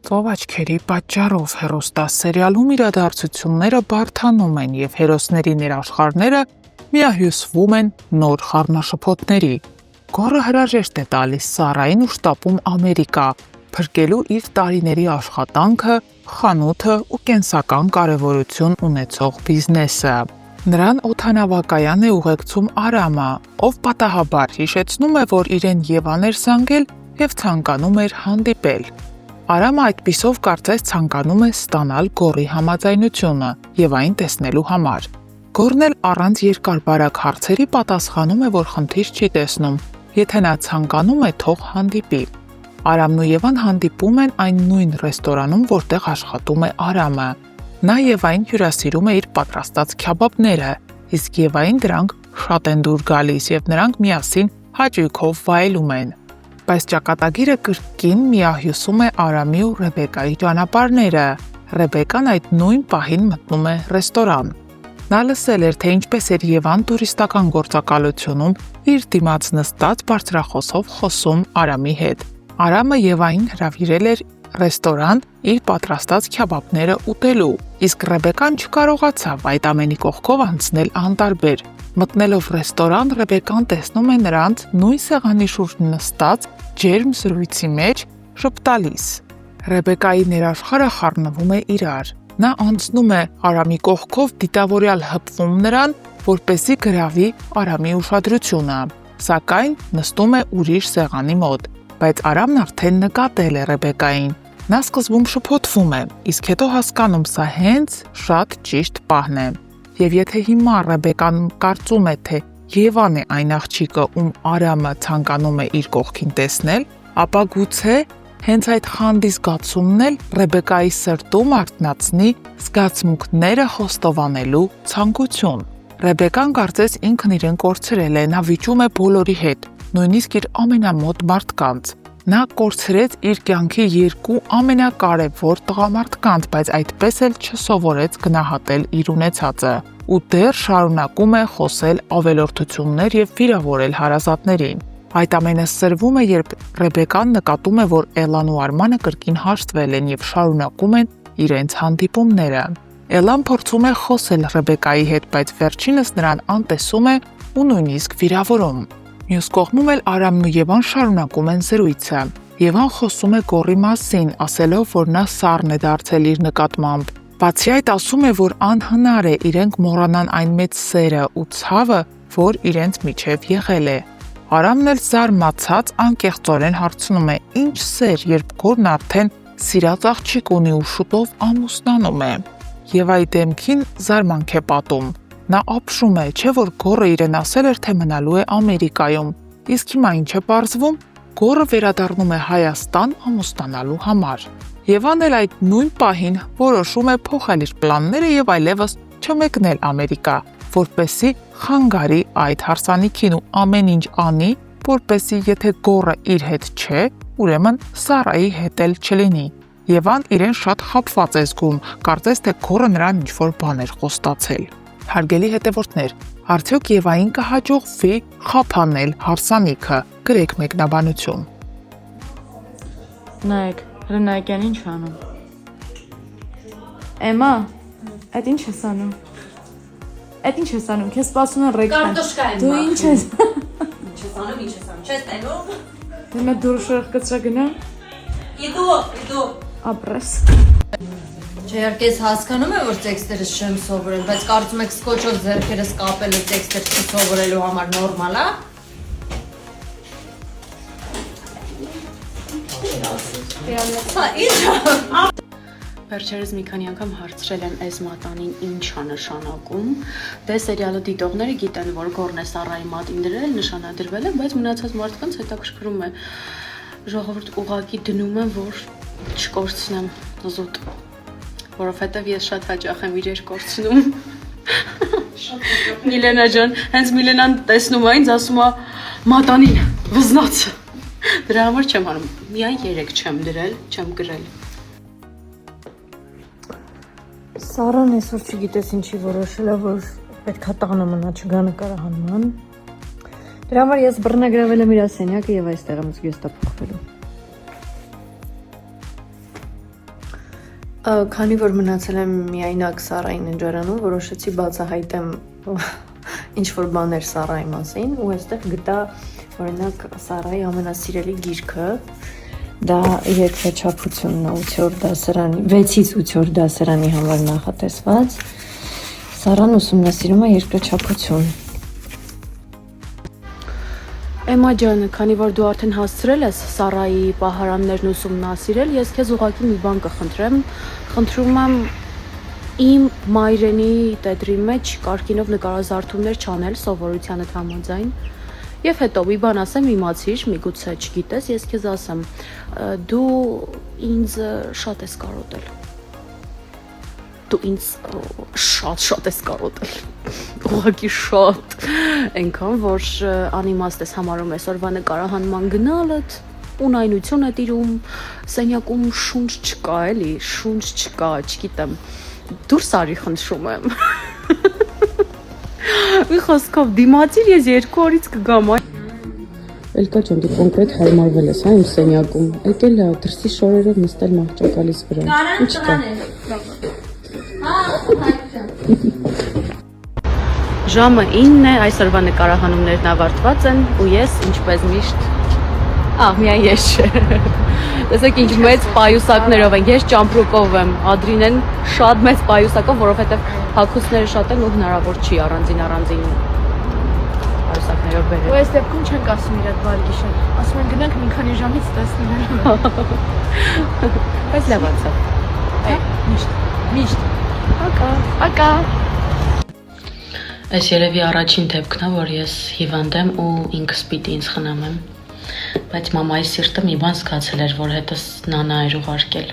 Ծով աչքերի պատճառով հեռուստասերիալում իրադարձությունները բարդանում են և հերոսների ներաշխարհները միահյուսվում են նոր խառնաշփոթների։ Գոռը հրաժեշտ է տալիս Սարային ու շտապում Ամերիկա, փրկելու իր տարիների աշխատանքը, խանութը ու կենսական կարևորություն ունեցող բիզնեսը։ Նրան օդանավակայան է ուղեկցում Արամը, ով պատահաբար հիշեցնում է, որ իրեն Եվան էր զանգել և ցանկանում էր հանդիպել։ Արամը այդպիսով կարծես ցանկանում է ստանալ Գոռի համաձայնությունը Եվային տեսնելու համար։ Գոռն էլ առանց երկար-բարակ հարցերի պատասխանում է, որ խնդիր չի տեսնում, եթե նա ցանկանում է, թող հանդիպի։ Արամն ու Եվան հանդիպում են այն նույն ռեստորանում, որտեղ աշխատում է Արամը։ Նա Եվային հյուրասիրում է իր պատրաստած քյաբաբները, իսկ Եվային դրանք շատ են դուր գալիս և նրանք միասին հաճույքով վայելում են։ Բայց ճակատագիրը կրկին միահյուսում է Արամի ու Ռեբեկայի ճանապարհները։ Ռեբեկան այդ նույն պահին մտնում է ռեստորան։ Նա լսել էր, թե ինչպես էր Եվան տուրիստական գործակալությունում իր դիմաց նստած բարձրախոսով խոսում Արամի հետ։ Արամը Եվային հրավիրել էր ռեստորան իր պատրաստած քյաբաբները ուտելու, իսկ Ռեբեկան չկարողացավ այդ ամենի կողքով անցնել անտարբեր։ Մտնելով ռեստորան, Ռեբեկան տեսնում է նրանց նույն սեղանի շուրջ նստած ջերմ զրույցի մեջ շփտալիս։ Ռեբեկայի ներաշխարհը խառնվում է իրար։ Նա անցնում է Արամի կողքով, դիտավորյալ հպվում նրան, որպեսզի գրավի Արամի ուշադրությունը, սակայն նստում է ուրիշ սեղանի մոտ, բայց Արամն արդեն նկատել է Ռեբեկային։ Նա սկզբում շփոթվում է, իսկ հետո հասկանում սա հենց շատ ճիշտ պահն է։ Եվ եթե հիմա Ռեբեկան կարծում է, թե Եվան է այն աղջիկը, ում Արամը ցանկանում է իր կողքին տեսնել, ապա գուցե հենց այդ խանդի զգացումն էլ Ռեբեկայի սրտում արթնացնի զգացմունքները խոստովանելու ցանկություն։ Ռեբեկան կարծես ինքն իրեն կորցրել է, նա վիճում է բոլորի հետ, նույնիսկ իր ամենամոտ մարդկանց։ Նա կորցրեց իր կյանքի երկու ամենակարևոր տղամարդկանց, բայց այդպես էլ չսովորեց գնահատել իր ունեցածը ու դեռ շարունակում է խոսել ավելորդություններ և վիրավորել հարազատներին։ Այդ ամենը սրվում է, երբ Ռեբեկան նկատում է, որ Էլլան ու Արմանը կրկին հաշտվել են և շարունակում են իրենց հանդիպումները։ Էլլան փորձում է խոսել Ռեբեկայի հետ, բայց վերջինս նրան անտեսում է ու նույնիսկ վիրավորում։ Մյուս կողմում էլ Արամն ու Եվան շարունակում են զրույցը։ Եվան խոսում է Գոռի մասին, ասելով, որ նա սառն է դարձել իր նկատմամբ։ Բացի այդ, ասում է, որ անհնար է իրենք մոռանան այն մեծ սերը ու ցավը, որ իրենց միջև եղել է։ Արամն էլ զարմացած անկեղծորեն հարցնում է. «Ինչ սեր, երբ Գոռն արդեն սիրած աղջիկ ունի ու շուտով ամուսնանում է»։ Եվայի դեմքին զարմանք է պատում։ Նա ապշում է, չէ՞ որ Գոռը իրեն ասել էր, թե մնալու է Ամերիկայում։ Իսկ հիմա ինչ է պարզվում։ Գոռը վերադառնում է Հայաստան ամուսնանալու համար։ Եվան էլ այդ նույն պահին որոշում է փոխել իր պլանները և այլևս չմեկնել Ամերիկա, որպեսզի խանգարի այդ հարսանիքին ու ամեն ինչ անի, որպեսզի եթե Գոռը իր հետ չէ, ուրեմն Սարայի հետ էլ չլինի։ Եվան իրեն շատ խաբված է զգում, կարծես թե Գոռը նրան ինչ-որ բան էր խոստացել։ Հարգելի հետևորդներ, արդյոք Եվային կհաջողվի խափանել հարսանիքը։ Գրեք մեկնաբանություն։ Նայեք, Հրնայակյան ինչ անում։ Էմա, այդ ինչ ես անում։ Այդ ինչ ես անում, քեզ սպասում են ռեքտան։ Կարտոշկա եմ։ Դու ինչ ես։ Ինչ ես անում, չես տենում։ Դու մեծ դուրշորը կծրա գնա։ Իդու։ Ապրես։ Չէ, ես հասկանում եմ, որ տեքստերը չեմ սովորել, բայց կարծում եք սկոչով ձեռքերս կապելը տեքստեր չսովորելու համար նորմալ է։ Հա, ինչ։ Վերջերս մի քանի անգամ հարցրել եմ այս մատանին ինչ է նշանակում։ Դե սերիալը դիտողները գիտեն, որ Գոռն է Սառայի մատին դրել, նշանադրվել է, բայց մնացած մարդկանց հետաքրքրում է։ Ժողովուրդ ուղղակի դնում են, որ չկորցնեմ զուտ, որովհետև ես շատ հաճախ եմ իրեր կորցնում։ Միլենա ջան, հենց Միլենան տեսնում է ինձ, ասում է մատանին վզնաց։ Դրա համար չեմ անում, միայն 3 չեմ դրել, չեմ գրել։ Սառան այսօր չգիտես ինչի որոշել է, որ պետքա տանը մնա, չգա նկարահանման։ Դրա համար ես բռնագրավել եմ իր սենյակը և այստեղ եմ զգեստա փոխվելու։ Քանի որ մնացել եմ միայնակ Սարայի ննջարանում, որոշեցի բացահայտեմ ինչ որ բաներ Սարայի մասին ու այստեղ գտա օրինակ Սարայի ամենասիրելի գիրքը, դա երկրաչափությունն է 8-րդ դասարանի, 6-ից 8-րդ դասարանի համար նախատեսված։ Սարան ուսումնասիրում է երկրաչափություն։ Էմա ջան, քանի որ դու արդեն հասցրել ես Սարայի պահարաններն ուսումնասիրել, ես քեզ ուղղակի մի բան կխնդրեմ։ Խնդրում եմ իմ մայրենի տետրի մեջ կարկինով նկարազարդումներ չանել սովորությանդ համաձայն։ Եվ հետո մի բան ասեմ, իմացիր, միգուցե չգիտես, ես քեզ ասեմ, դու ինձ շատ ես կարոտել։ Դու ինձ շատ ես կարոտել, ուղղակի շատ, այնքան, որ անիմաստ ես համարում այսօրվա նկարահանման գնալդ, ունայնություն է տիրում, սենյակում շունչ չկա, էլի, շունչ չկա, չգիտեմ, դուրս արի խնդրում եմ։ Մի խոսքով դիմացիր, ես 2 օրից կգամ, այ։ Էլկա ջան, դու կոնկրետ հարմարվել ես, հա, իմ սենյակում, եկել է դրսի շորերով նստել մահճակալիս վրա, ինչ կա։ Ժամը 9 է, այսօրվա նկարահանումներն ավարտված են ու ես ինչպես միշտ միայն ես չէ։ Տեսեք ինչ մեծ պայուսակներով են, ես ճամպրուկով եմ, Ադրինեն շատ մեծ պայուսակով, որովհետև հագուստները շատ են ու հնարավոր չի առանձին պայուսակներով բերել։ Ու այս դեպքում չենք ասում իրար բարի գիշեր, ասում են գնանք մի քանի ժամից տեսնենք։ Բայց լավ անցավ։ Միշտ։ Ակա։ Այս երևի առաջին դեպքն է, որ ես հիվանդ եմ ու ինքս պիտի ինձ խնամեմ։ Բայց մամայի սիրտը մի բան զգացել էր, որ հետս նանա էր ուղարկել։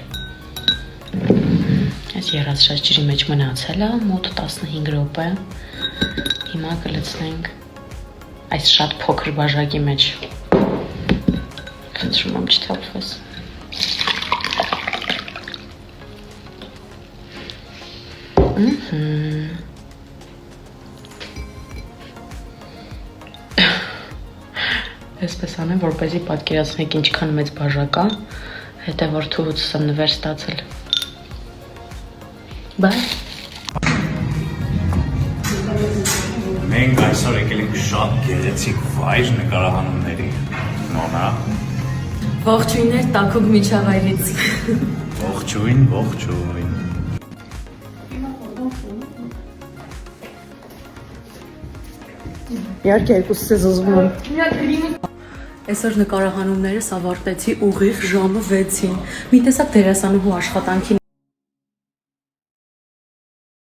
Այս երազրած ջրի մեջ մնացել է մոտ 15 րոպե։ Հիմա կլցնենք այս շատ փոքր բաժակի մեջ։ Խնդրում եմ չթափվես։ Այսպես անեմ, որպեսզի պատկերացնեք ինչքան մեծ բաժակ է, հետո որ թուղուց եմ նվեր ստացել։ Բայ։ Մենք այսօր եկել ենք շատ գեղեցիկ վայր նկարահանումների։ Նոնա։ Ողջույններ Տաքուկ միջավայրից։ Ողջույն։ Իհարկե երկուսս ես ուզում եմ։ Այսօր նկարահանումներս ավարտեցի ուղիղ ժամը 6-ին։ Մի տեսակ դերասանուհու աշխատանքի